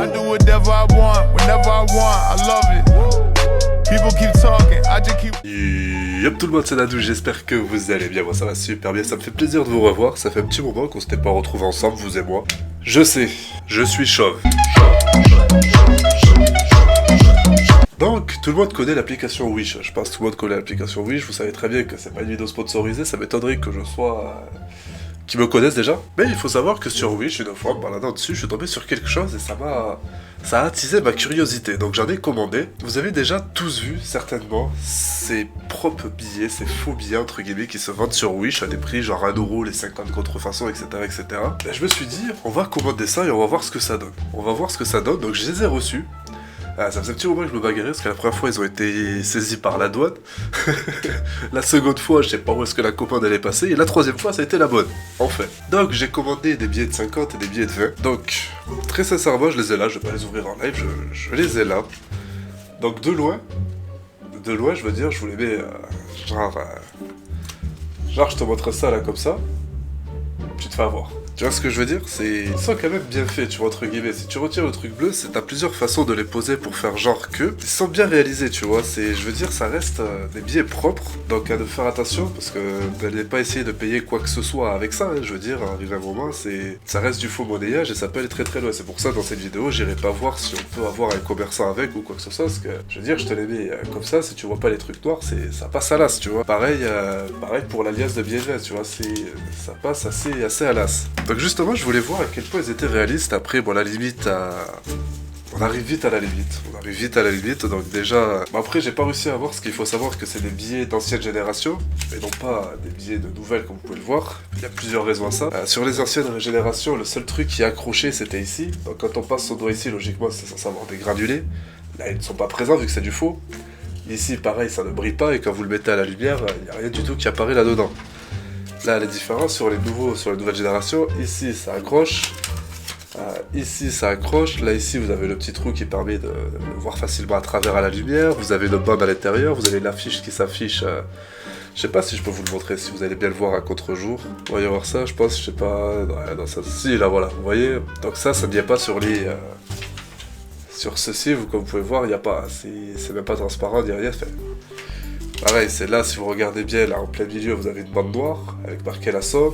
I do whatever I want, whenever I want, I love it. People keep talking, I just keep... Yop tout le monde, c'est Nadou, j'espère que vous allez bien, moi ça va super bien, ça me fait plaisir de vous revoir, ça fait un petit moment qu'on s'était pas retrouvés ensemble, vous et moi. Je sais, je suis chauve. Donc, tout le monde connaît l'application Wish, je pense que tout le monde connaît l'application Wish, vous savez très bien que c'est pas une vidéo sponsorisée, ça m'étonnerait que je sois... qui me connaissent déjà. Mais il faut savoir que sur Wish, une fois, en baladant dessus, je suis tombé sur quelque chose et ça a attisé ma curiosité, donc j'en ai commandé. Vous avez déjà tous vu, certainement, ces propres billets, ces faux billets, entre guillemets, qui se vendent sur Wish à des prix genre 1€, les 50 contrefaçons, etc., etc. Et je me suis dit, on va commander ça et on va voir ce que ça donne. On va voir ce que ça donne, donc je les ai reçus. Ah, ça faisait un petit moment que je me bagarrais parce que la première fois ils ont été saisis par la douane. La seconde fois je sais pas où est-ce que la commande allait passer. Et la troisième fois ça a été la bonne, en fait. Donc j'ai commandé des billets de 50 et des billets de 20. Donc très sincèrement je les ai là, je vais pas les ouvrir en live, je les ai là. Donc de loin je veux dire, je vous les mets genre je te montre ça là comme ça. Tu te fais avoir. Tu vois ce que je veux dire? Ils sont quand même bien faits, tu vois, entre guillemets. Si tu retires le truc bleu, t'as plusieurs façons de les poser pour faire genre que. Ils sont bien réalisés, tu vois. Je veux dire, ça reste des billets propres. Donc à de faire attention, parce que n'allez pas essayer de payer quoi que ce soit avec ça. Hein, je veux dire, arrivé un moment, ça reste du faux monnayage et ça peut aller très très loin. C'est pour ça, dans cette vidéo, j'irai pas voir si on peut avoir un commerçant avec ou quoi que ce soit. Parce que, je veux dire, je te les mets comme ça, si tu vois pas les trucs noirs, ça passe à l'as, tu vois. Pareil pour l'alias de billets, tu vois. Ça passe assez à l'as. Donc justement, je voulais voir à quel point ils étaient réalistes. Après, bon, la limite, on arrive vite à la limite. Donc déjà, bon, après, j'ai pas réussi à voir. Ce qu'il faut savoir, que c'est des billets d'ancienne génération, et non pas des billets de nouvelles, comme vous pouvez le voir. Il y a plusieurs raisons à ça. Sur les anciennes générations, le seul truc qui est accroché, c'était ici. Donc quand on passe son doigt ici, logiquement, c'est censé avoir des granulés. Là, ils ne sont pas présents vu que c'est du faux. Ici, pareil, ça ne brille pas, et quand vous le mettez à la lumière, il n'y a rien du tout qui apparaît là-dedans. Là, la différence sur les nouvelles générations, ici ça accroche, ici ça accroche, là ici vous avez le petit trou qui permet de voir facilement à travers à la lumière, vous avez le bande à l'intérieur, vous avez l'affiche qui s'affiche, je sais pas si je peux vous le montrer, si vous allez bien le voir à contre-jour, vous voyez voir ça, je pense, je sais pas, non, ça, si, là voilà, vous voyez, donc ça n'y a pas sur sur ceci, comme vous pouvez voir, il n'y a pas, c'est même pas transparent, il n'y a rien fait. Pareil, c'est là, si vous regardez bien, là en plein milieu, vous avez une bande noire avec marqué la somme.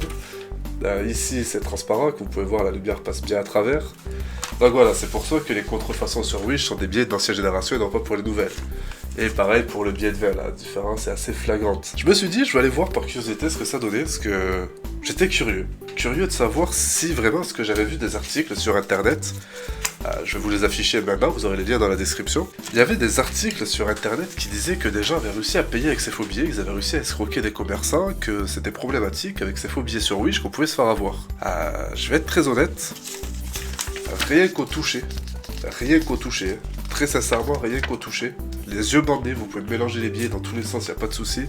Ici, c'est transparent, comme vous pouvez voir, la lumière passe bien à travers. Donc voilà, c'est pour ça que les contrefaçons sur Wish sont des billets d'ancienne génération et non pas pour les nouvelles. Et pareil pour le billet de 20, la différence est assez flagrante. Je me suis dit, je vais aller voir par curiosité ce que ça donnait, parce que j'étais curieux de savoir si vraiment ce que j'avais vu des articles sur internet. Je vais vous les afficher maintenant, vous aurez les liens dans la description. Il y avait des articles sur internet qui disaient que des gens avaient réussi à payer avec ces faux billets, qu'ils avaient réussi à escroquer des commerçants, que c'était problématique avec ces faux billets sur Wish qu'on pouvait se faire avoir. Je vais être très honnête, rien qu'au toucher, très sincèrement rien qu'au toucher, les yeux bandés, vous pouvez mélanger les billets dans tous les sens, y a pas de souci.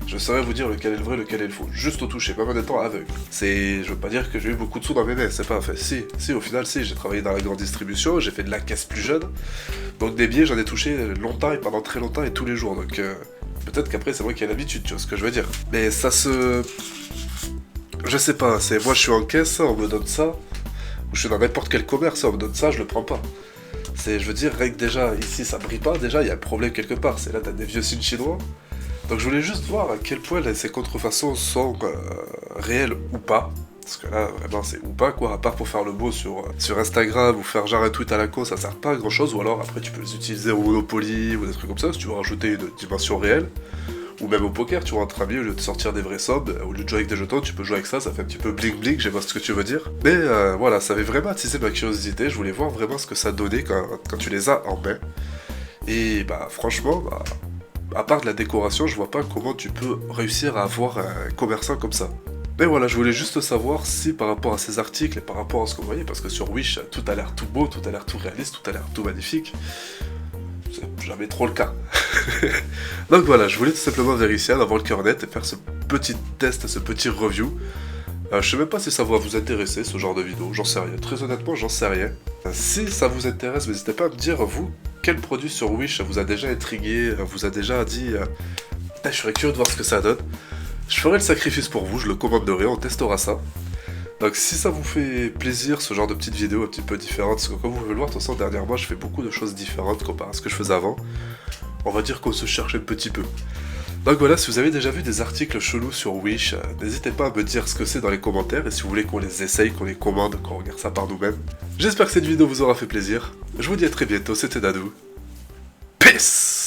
Je saurais vous dire lequel est le vrai, lequel est le faux. Juste au toucher, pas en étant aveugle. Je veux pas dire que j'ai eu beaucoup de sous dans mes mains, c'est pas fait. Si, au final, si, j'ai travaillé dans la grande distribution, j'ai fait de la caisse plus jeune. Donc des billets, j'en ai touché longtemps et pendant très longtemps et tous les jours. Donc peut-être qu'après, c'est moi qui ai l'habitude, tu vois ce que je veux dire. Mais ça se... Je sais pas, moi je suis en caisse, on me donne ça. Ou je suis dans n'importe quel commerce, on me donne ça, je le prends pas. Je veux dire, rien que déjà, ici, ça brille pas, déjà, il y a un problème quelque part. C'est là, t'as des vieux signes chinois. Donc je voulais juste voir à quel point ces contrefaçons sont réelles ou pas. Parce que là, vraiment, c'est ou pas, quoi. À part pour faire le beau sur Instagram ou faire genre un tweet à la con, ça sert pas à grand chose. Ou alors, après, tu peux les utiliser au Monopoly ou des trucs comme ça, si tu veux rajouter une dimension réelle. Ou même au poker, tu vois, entre amis, au lieu de sortir des vraies sommes, au lieu de jouer avec des jetons, tu peux jouer avec ça fait un petit peu bling bling, je sais pas ce que tu veux dire. Mais voilà, ça avait vraiment attisé ma curiosité, je voulais voir vraiment ce que ça donnait quand tu les as en main. Et bah, franchement, à part de la décoration, je vois pas comment tu peux réussir à avoir un commerçant comme ça. Mais voilà, je voulais juste savoir si par rapport à ces articles et par rapport à ce que vous voyez, parce que sur Wish, tout a l'air tout beau, tout a l'air tout réaliste, tout a l'air tout magnifique. C'est jamais trop le cas. Donc voilà, je voulais tout simplement vérifier, en avoir le cœur net et faire ce petit test, ce petit review. Je sais même pas si ça va vous intéresser, ce genre de vidéo, j'en sais rien. Très honnêtement, j'en sais rien. Si ça vous intéresse, n'hésitez pas à me dire, vous, quel produit sur Wish vous a déjà intrigué, vous a déjà dit je serais curieux de voir ce que ça donne. Je ferai le sacrifice pour vous, je le commanderai, on testera ça. Donc si ça vous fait plaisir, ce genre de petites vidéos un petit peu différentes, parce que comme vous pouvez le voir, de toute façon, dernièrement, je fais beaucoup de choses différentes comparé à ce que je faisais avant. On va dire qu'on se cherche un petit peu. Donc voilà, si vous avez déjà vu des articles chelous sur Wish, n'hésitez pas à me dire ce que c'est dans les commentaires, et si vous voulez qu'on les essaye, qu'on les commande, qu'on regarde ça par nous-mêmes. J'espère que cette vidéo vous aura fait plaisir. Je vous dis à très bientôt, c'était Dadou. Peace!